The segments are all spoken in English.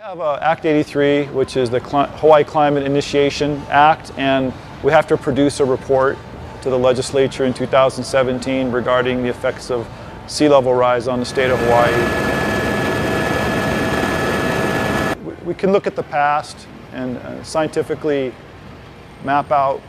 have Act 83, which is the Hawaii Climate Initiation Act, and we have to produce a report to the legislature in 2017 regarding the effects of sea level rise on the state of Hawaii. We can look at the past and scientifically map out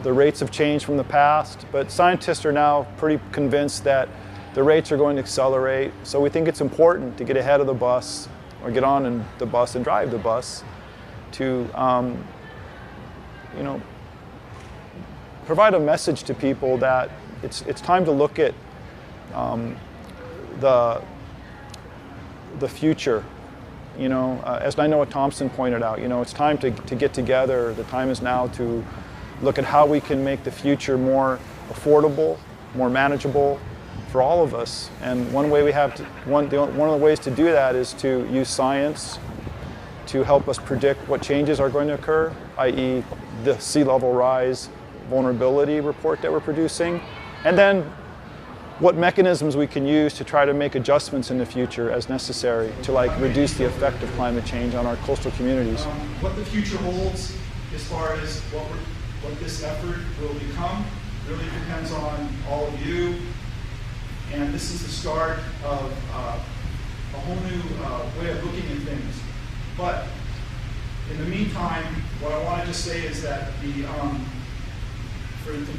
the rates of change from the past, but scientists are now pretty convinced that the rates are going to accelerate, so we think it's important to get ahead of the bus or get on in the bus and drive the bus to provide a message to people that it's time to look at the future. As Nainoa Thompson pointed out, it's time to get together. The time is now to look at how we can make the future more affordable, more manageable for all of us. And one way one of the ways to do that is to use science to help us predict what changes are going to occur, i.e. the sea level rise vulnerability report that we're producing, and then what mechanisms we can use to try to make adjustments in the future as necessary to reduce the effect of climate change on our coastal communities. What the future holds as far as what this effort will become really depends on all of you. And this is the start of a whole new way of looking at things. But in the meantime, what I wanted to say is that in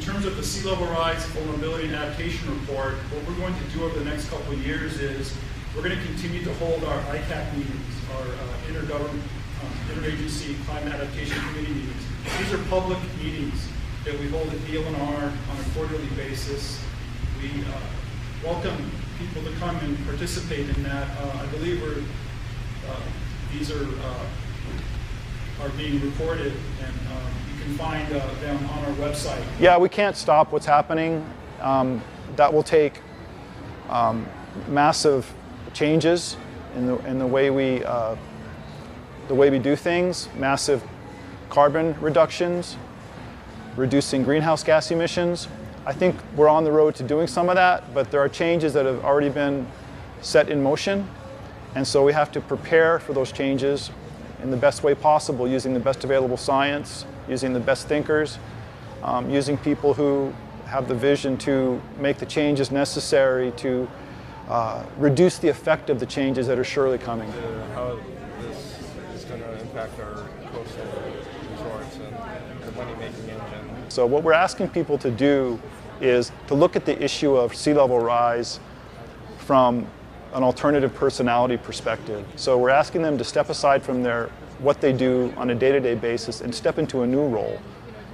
terms of the sea level rise vulnerability and adaptation report, what we're going to do over the next couple of years is we're going to continue to hold our ICAC meetings, our interagency climate adaptation committee meetings. These are public meetings that we hold at DLNR on a quarterly basis. We welcome people to come and participate in that. I believe these are being recorded, and you can find them on our website. Yeah, we can't stop what's happening. That will take massive changes in the way we do things, massive carbon reductions, reducing greenhouse gas emissions. I think we're on the road to doing some of that, but there are changes that have already been set in motion, and so we have to prepare for those changes in the best way possible, using the best available science, using the best thinkers, using people who have the vision to make the changes necessary to reduce the effect of the changes that are surely coming. How this is going to impact our coastal resorts and the money-making engine. So what we're asking people to do is to look at the issue of sea level rise from an alternative personality perspective. So we're asking them to step aside from what they do on a day-to-day basis and step into a new role.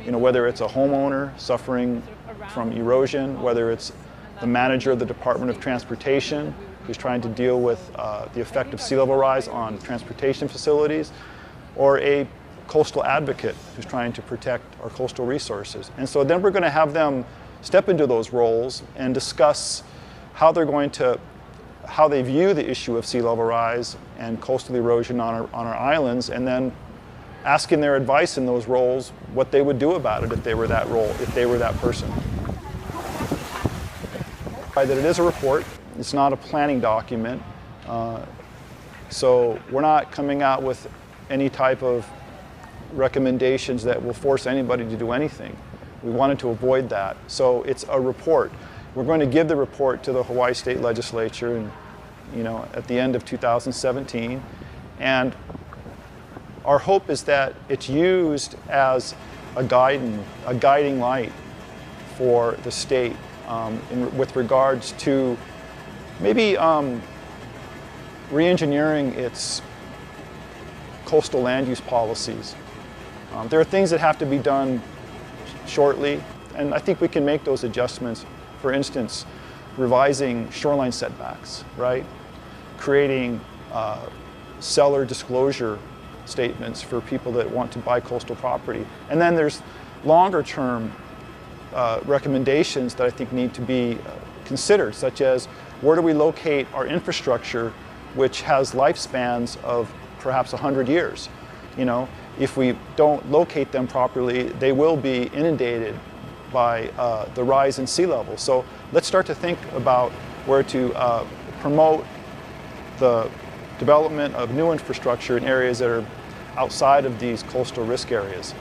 Whether it's a homeowner suffering from erosion, whether it's the manager of the Department of Transportation who's trying to deal with the effect of sea level rise on transportation facilities, or a coastal advocate who's trying to protect our coastal resources. And so then we're going to have them step into those roles and discuss how they view the issue of sea level rise and coastal erosion on our islands, and then asking their advice in those roles what they would do about it if they were that role, if they were that person. That it is a report, it's not a planning document, so we're not coming out with any type of recommendations that will force anybody to do anything. We wanted to avoid that. So it's a report. We're going to give the report to the Hawaii State Legislature at the end of 2017. And our hope is that it's used as a guiding light for the state with regards to maybe re-engineering its coastal land use policies. There are things that have to be done shortly, and I think we can make those adjustments. For instance, revising shoreline setbacks, right? Creating seller disclosure statements for people that want to buy coastal property. And then there's longer term recommendations that I think need to be considered, such as where do we locate our infrastructure which has lifespans of perhaps 100 years. If we don't locate them properly, they will be inundated by the rise in sea level. So let's start to think about where to promote the development of new infrastructure in areas that are outside of these coastal risk areas.